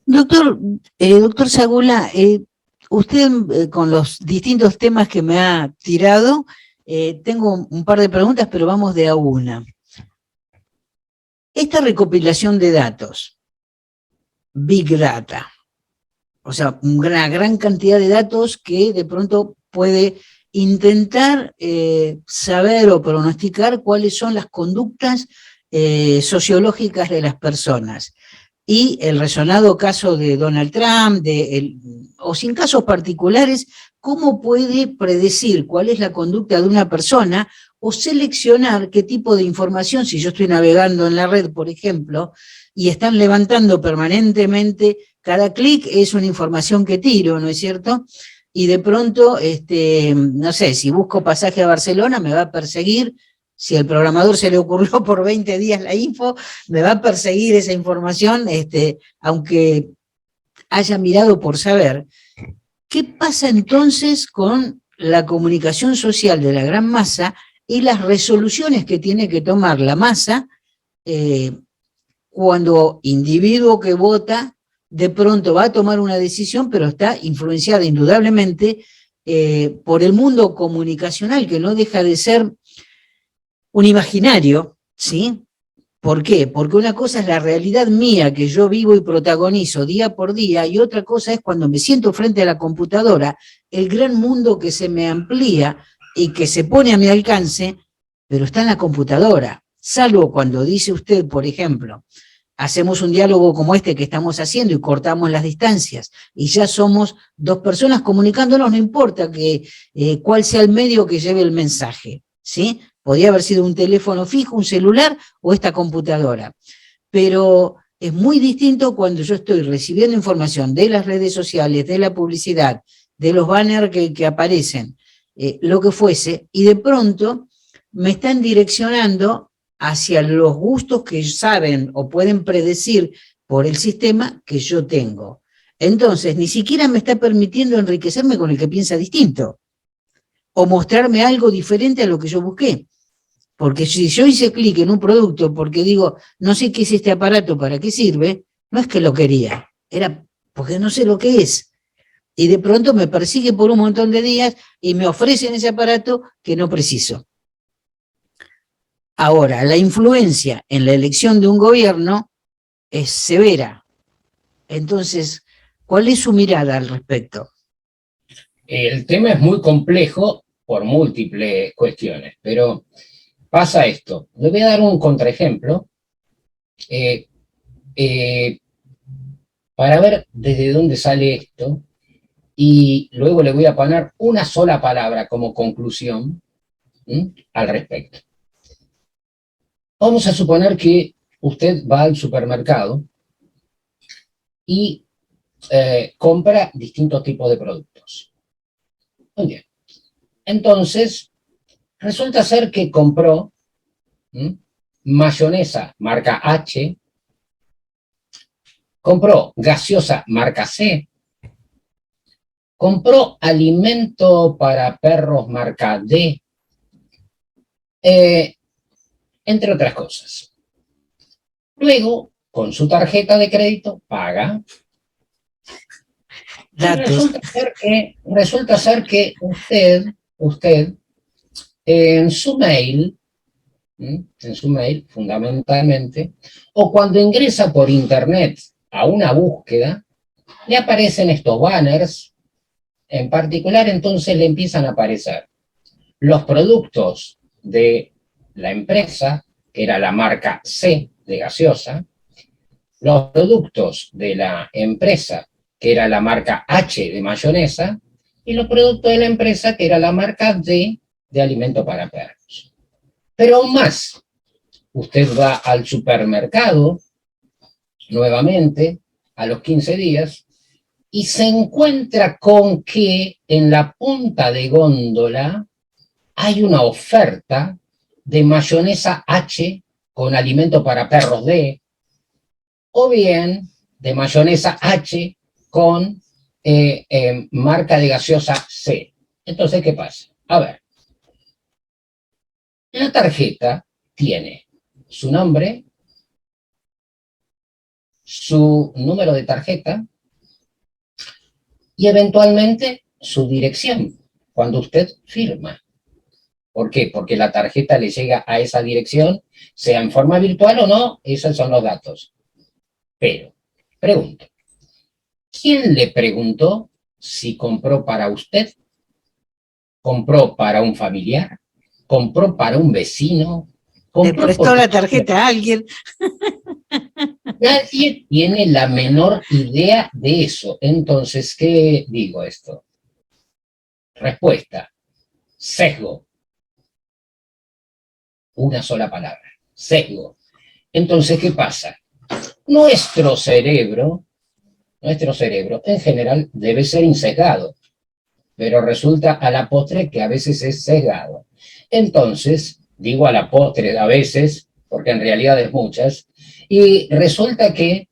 Doctor Segula, usted con los distintos temas que me ha tirado, tengo un par de preguntas, pero vamos de a una. Esta recopilación de datos, Big Data, o sea, una gran cantidad de datos que de pronto puede intentar saber o pronosticar cuáles son las conductas sociológicas de las personas. Y el resonado caso de Donald Trump, o sin casos particulares, ¿cómo puede predecir cuál es la conducta de una persona o seleccionar qué tipo de información, si yo estoy navegando en la red, por ejemplo, y están levantando permanentemente, cada clic es una información que tiro, ¿no es cierto? Y de pronto, no sé, si busco pasaje a Barcelona, me va a perseguir. Si al programador se le ocurrió por 20 días la info, me va a perseguir esa información, aunque haya mirado por saber. ¿Qué pasa entonces con la comunicación social de la gran masa y las resoluciones que tiene que tomar la masa cuando individuo que vota de pronto va a tomar una decisión, pero está influenciada indudablemente por el mundo comunicacional, que no deja de ser un imaginario, ¿sí? ¿Por qué? Porque una cosa es la realidad mía que yo vivo y protagonizo día por día, y otra cosa es cuando me siento frente a la computadora, el gran mundo que se me amplía y que se pone a mi alcance, pero está en la computadora. Salvo cuando dice usted, por ejemplo, hacemos un diálogo como este que estamos haciendo y cortamos las distancias, y ya somos dos personas comunicándonos, no importa cuál sea el medio que lleve el mensaje, ¿sí? Podría haber sido un teléfono fijo, un celular o esta computadora. Pero es muy distinto cuando yo estoy recibiendo información de las redes sociales, de la publicidad, de los banners que aparecen, lo que fuese, y de pronto me están direccionando hacia los gustos que saben o pueden predecir por el sistema que yo tengo. Entonces, ni siquiera me está permitiendo enriquecerme con el que piensa distinto o mostrarme algo diferente a lo que yo busqué. Porque si yo hice clic en un producto porque digo, no sé qué es este aparato, para qué sirve, No es que lo quería, era porque no sé lo que es. Y de pronto me persigue por un montón de días y me ofrecen ese aparato que no preciso. Ahora, la influencia en la elección de un gobierno es severa. Entonces, ¿cuál es su mirada al respecto? El tema es muy complejo por múltiples cuestiones, pero pasa esto. Le voy a dar un contraejemplo eh, eh, para ver desde dónde sale esto y luego le voy a poner una sola palabra como conclusión al respecto. Vamos a suponer que usted va al supermercado y compra distintos tipos de productos. Muy bien. Entonces, resulta ser que compró mayonesa marca H, compró gaseosa marca C, compró alimento para perros marca D, entre otras cosas. Luego, con su tarjeta de crédito, paga. Y resulta ser que usted en su mail, fundamentalmente, o cuando ingresa por internet a una búsqueda, le aparecen estos banners, en particular entonces le empiezan a aparecer los productos de la empresa, que era la marca C de gaseosa, los productos de la empresa, que era la marca H de mayonesa, y los productos de la empresa, que era la marca D de alimento para perros. Pero aún más, usted va al supermercado, nuevamente, a los 15 días, y se encuentra con que en la punta de góndola hay una oferta de mayonesa H con alimento para perros D, o bien de mayonesa H con marca de gaseosa C. Entonces, ¿qué pasa? A ver, la tarjeta tiene su nombre, su número de tarjeta y eventualmente su dirección cuando usted firma. ¿Por qué? Porque la tarjeta le llega a esa dirección, sea en forma virtual o no, esos son los datos. Pero, pregunto, ¿quién le preguntó si compró para usted? ¿Compró para un familiar? ¿Compró para un vecino? ¿Le prestó la tarjeta a alguien? Nadie tiene la menor idea de eso. Entonces, ¿qué digo esto? Respuesta, sesgo. Una sola palabra, sesgo. Entonces, ¿qué pasa? Nuestro cerebro en general debe ser insesgado, pero resulta a la postre que a veces es sesgado. Entonces, digo a la postre a veces, porque en realidad es muchas, y resulta que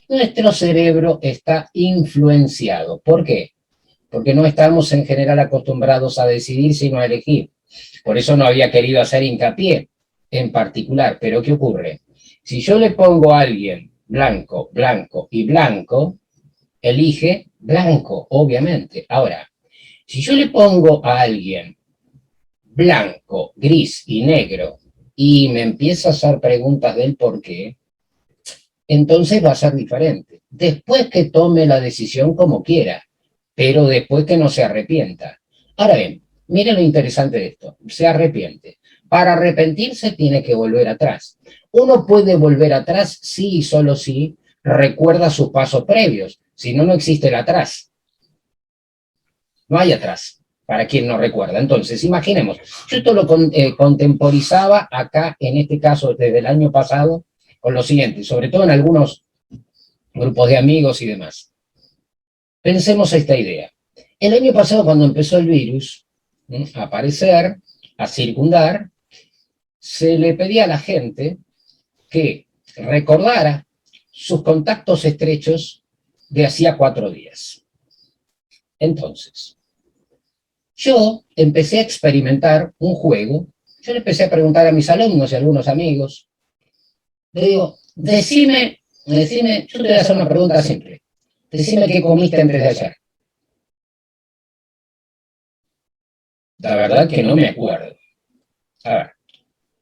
nuestro cerebro está influenciado. ¿Por qué? Porque no estamos en general acostumbrados a decidir, sino a elegir. Por eso no había querido hacer hincapié en particular. Pero ¿qué ocurre? Si yo le pongo a alguien blanco, blanco y blanco, elige blanco, obviamente. Ahora, si yo le pongo a alguien blanco, gris y negro y me empieza a hacer preguntas del por qué, entonces va a ser diferente. Después que tome la decisión como quiera, pero después que no se arrepienta. Ahora bien, miren lo interesante de esto, se arrepiente. Para arrepentirse tiene que volver atrás. Uno puede volver atrás sí y solo si recuerda sus pasos previos, si no, no existe el atrás. No hay atrás, para quien no recuerda. Entonces, imaginemos, yo esto lo contemporizaba acá, en este caso, desde el año pasado, con lo siguiente, sobre todo en algunos grupos de amigos y demás. Pensemos esta idea. El año pasado, cuando empezó el virus a aparecer, a circundar, se le pedía a la gente que recordara sus contactos estrechos de hacía 4 días. Entonces, yo empecé a experimentar un juego. Yo le empecé a preguntar a mis alumnos y a algunos amigos, le digo, decime Decime, yo te voy a hacer una pregunta simple. Decime qué comiste antes de ayer. La verdad que no me acuerdo. A ver,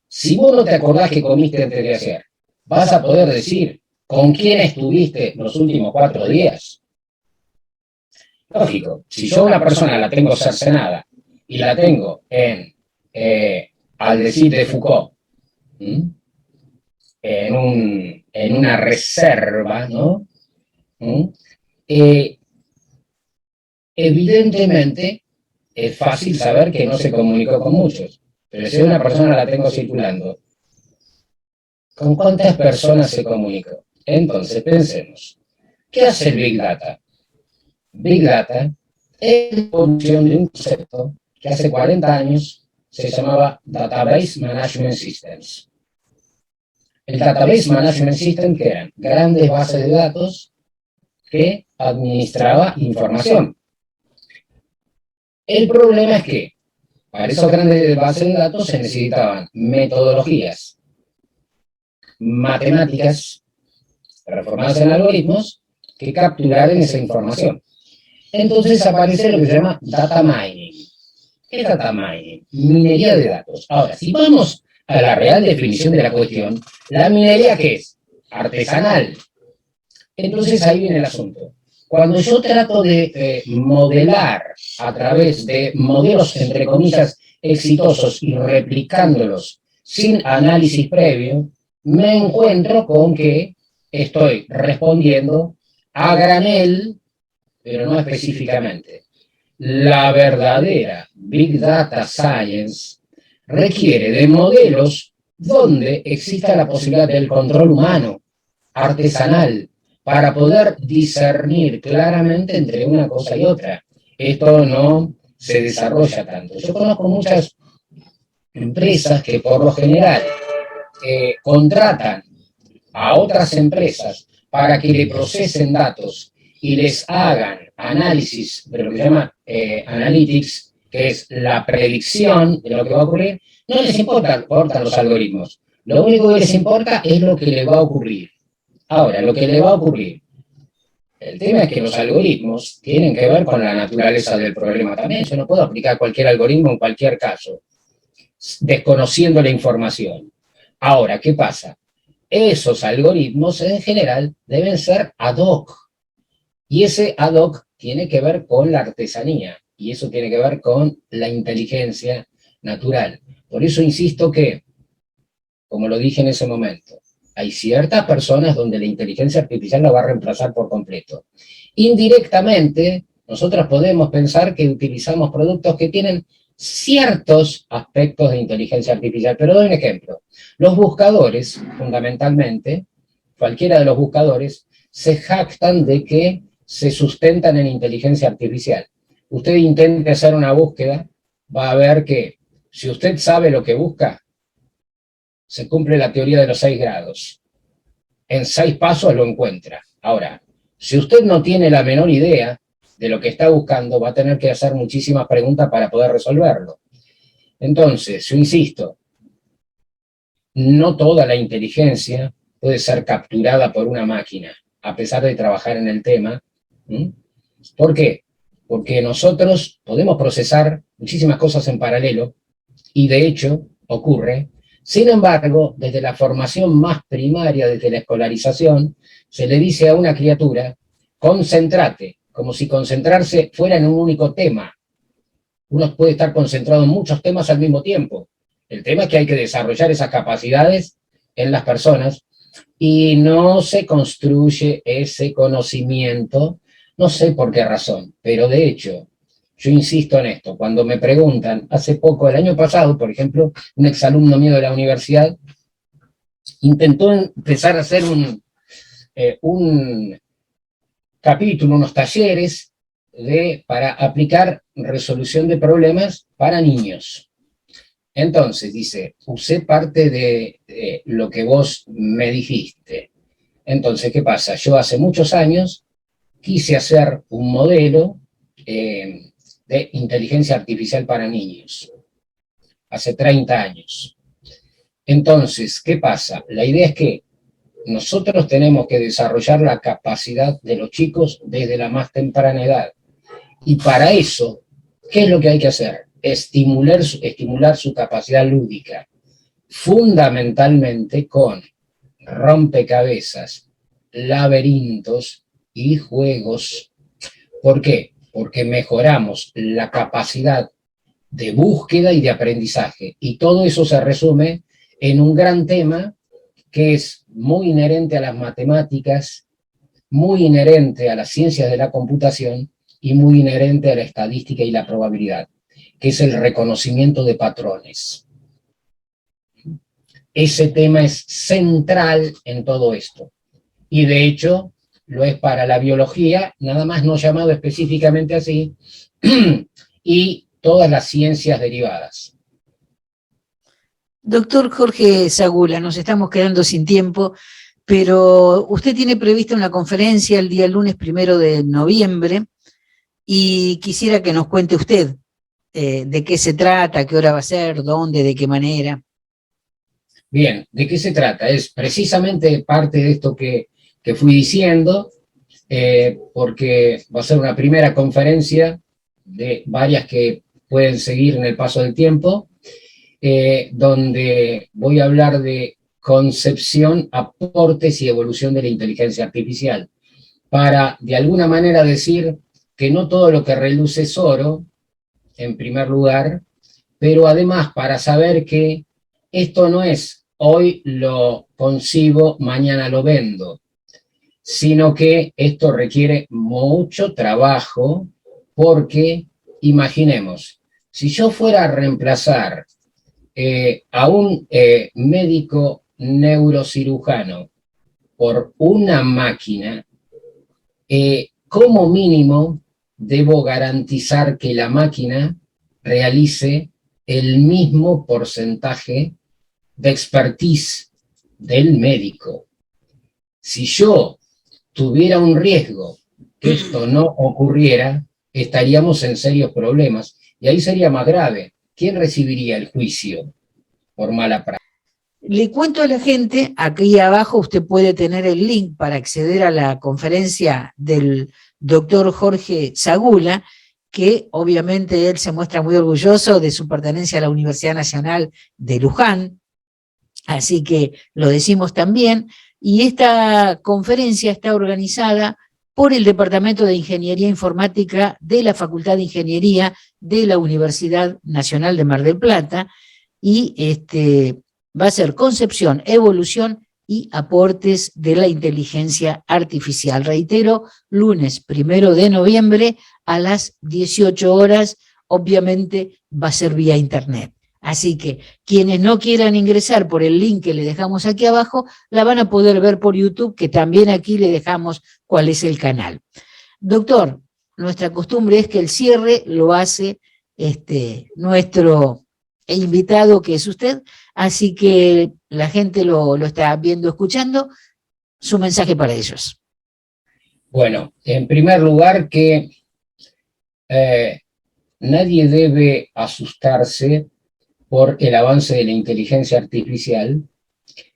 si vos no te acordás que comiste antes de ayer, ¿vas a poder decir con quién estuviste los últimos 4 días? Lógico, si yo a una persona la tengo cercenada y la tengo al decir de Foucault, ¿m? en una reserva, ¿no? ¿M? Evidentemente es fácil saber que no se comunicó con muchos, pero si a una persona la tengo circulando, ¿con cuántas personas se comunicó? Entonces pensemos, ¿qué hace el Big Data? Big Data es la evolución de un concepto que hace 40 años se llamaba Database Management Systems. El Database Management System, que eran grandes bases de datos que administraba información. El problema es que para esas grandes bases de datos se necesitaban metodologías matemáticas transformadas en algoritmos que capturaran esa información. Entonces aparece lo que se llama data mining. ¿Qué es data mining? Minería de datos. Ahora, si vamos a la real definición de la cuestión, ¿la minería qué es? Artesanal. Entonces ahí viene el asunto. Cuando yo trato de modelar a través de modelos, entre comillas, exitosos y replicándolos sin análisis previo, me encuentro con que estoy respondiendo a granel, pero no específicamente. La verdadera Big Data Science requiere de modelos donde exista la posibilidad del control humano, artesanal, para poder discernir claramente entre una cosa y otra. Esto no se desarrolla tanto. Yo conozco muchas empresas que por lo general contratan a otras empresas para que le procesen datos y les hagan análisis de lo que se llama analytics, que es la predicción de lo que va a ocurrir. No les importan los algoritmos. Lo único que les importa es lo que le va a ocurrir. Ahora, lo que le va a ocurrir. El tema es que los algoritmos tienen que ver con la naturaleza del problema también. Yo no puedo aplicar cualquier algoritmo en cualquier caso, desconociendo la información. Ahora, ¿qué pasa? Esos algoritmos en general deben ser ad hoc. Y ese ad hoc tiene que ver con la artesanía. Y eso tiene que ver con la inteligencia natural. Por eso insisto que, como lo dije en ese momento, hay ciertas personas donde la inteligencia artificial la va a reemplazar por completo. Indirectamente, nosotros podemos pensar que utilizamos productos que tienen ciertos aspectos de inteligencia artificial. Pero doy un ejemplo. Los buscadores, fundamentalmente, cualquiera de los buscadores, se jactan de que se sustentan en inteligencia artificial. Usted intente hacer una búsqueda, va a ver que si usted sabe lo que busca, se cumple la teoría de los 6 grados. En 6 pasos lo encuentra. Ahora, si usted no tiene la menor idea de lo que está buscando, va a tener que hacer muchísimas preguntas para poder resolverlo. Entonces, yo insisto, no toda la inteligencia puede ser capturada por una máquina, a pesar de trabajar en el tema. ¿Por qué? Porque nosotros podemos procesar muchísimas cosas en paralelo, y de hecho ocurre. Sin embargo, desde la formación más primaria, desde la escolarización, se le dice a una criatura, concéntrate, como si concentrarse fuera en un único tema. Uno puede estar concentrado en muchos temas al mismo tiempo. El tema es que hay que desarrollar esas capacidades en las personas y no se construye ese conocimiento, no sé por qué razón, pero de hecho, yo insisto en esto, cuando me preguntan, hace poco, el año pasado, por ejemplo, un exalumno mío de la universidad intentó empezar a hacer un capítulo, unos talleres para aplicar resolución de problemas para niños. Entonces, dice, usé parte de lo que vos me dijiste. Entonces, ¿qué pasa? Yo hace muchos años quise hacer un modelo de inteligencia artificial para niños, hace 30 años. Entonces, ¿qué pasa? La idea es que nosotros tenemos que desarrollar la capacidad de los chicos desde la más temprana edad. Y para eso, ¿qué es lo que hay que hacer? Estimular su capacidad lúdica, fundamentalmente con rompecabezas, laberintos y juegos. ¿Por qué? Porque mejoramos la capacidad de búsqueda y de aprendizaje. Y todo eso se resume en un gran tema que es muy inherente a las matemáticas, muy inherente a las ciencias de la computación y muy inherente a la estadística y la probabilidad, que es el reconocimiento de patrones. Ese tema es central en todo esto. Y de hecho, lo es para la biología, nada más no llamado específicamente así, y todas las ciencias derivadas. Doctor Jorge Zagula, nos estamos quedando sin tiempo, pero usted tiene prevista una conferencia el día lunes 1 de noviembre y quisiera que nos cuente usted de qué se trata, qué hora va a ser, dónde, de qué manera. Bien, ¿de qué se trata? Es precisamente parte de esto que fui diciendo, porque va a ser una primera conferencia de varias que pueden seguir en el paso del tiempo, donde voy a hablar de concepción, aportes y evolución de la inteligencia artificial, para de alguna manera decir que no todo lo que reluce es oro, en primer lugar, pero además para saber que esto no es hoy lo concibo, mañana lo vendo, sino que esto requiere mucho trabajo, porque imaginemos, si yo fuera a reemplazar a un médico neurocirujano por una máquina, como mínimo debo garantizar que la máquina realice el mismo porcentaje de expertise del médico. Si yo tuviera un riesgo que esto no ocurriera, estaríamos en serios problemas, y ahí sería más grave. ¿Quién recibiría el juicio por mala práctica? Le cuento a la gente, aquí abajo usted puede tener el link para acceder a la conferencia del doctor Jorge Zagula, que obviamente él se muestra muy orgulloso de su pertenencia a la Universidad Nacional de Luján, así que lo decimos también, y esta conferencia está organizada por el Departamento de Ingeniería Informática de la Facultad de Ingeniería de la Universidad Nacional de Mar del Plata, y va a ser concepción, evolución y aportes de la inteligencia artificial. Reitero, lunes 1 de noviembre a las 18 horas, obviamente va a ser vía internet. Así que quienes no quieran ingresar por el link que le dejamos aquí abajo, la van a poder ver por YouTube, que también aquí le dejamos cuál es el canal. Doctor, nuestra costumbre es que el cierre lo hace nuestro invitado, que es usted, así que la gente lo está viendo, escuchando, su mensaje para ellos. Bueno, en primer lugar que nadie debe asustarse por el avance de la inteligencia artificial,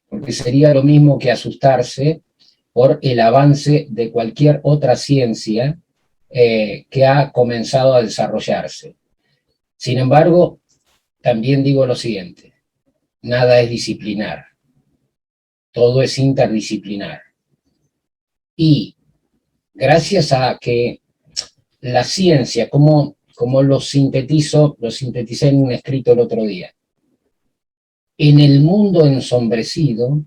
porque sería lo mismo que asustarse por el avance de cualquier otra ciencia que ha comenzado a desarrollarse. Sin embargo, también digo lo siguiente: nada es disciplinar, todo es interdisciplinar. Y gracias a que la ciencia, como lo sinteticé en un escrito el otro día, en el mundo ensombrecido,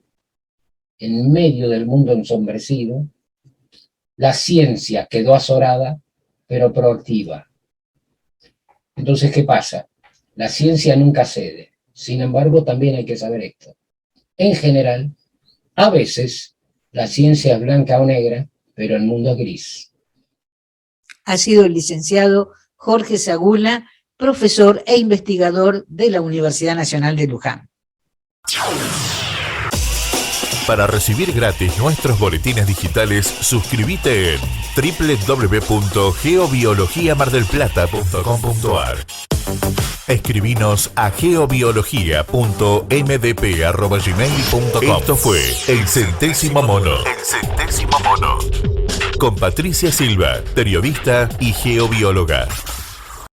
en medio del mundo ensombrecido, la ciencia quedó azorada, pero proactiva. Entonces, ¿qué pasa? La ciencia nunca cede. Sin embargo, también hay que saber esto. En general, a veces, la ciencia es blanca o negra, pero el mundo es gris. Ha sido el licenciado Jorge Zagula, profesor e investigador de la Universidad Nacional de Luján. Para recibir gratis nuestros boletines digitales, suscríbete en www.geobiologiamardelplata.com.ar. Escribinos a geobiología.mdp@gmail.com. Esto fue El Centésimo Mono. El Centésimo Mono. Con Patricia Silva, periodista y geobióloga.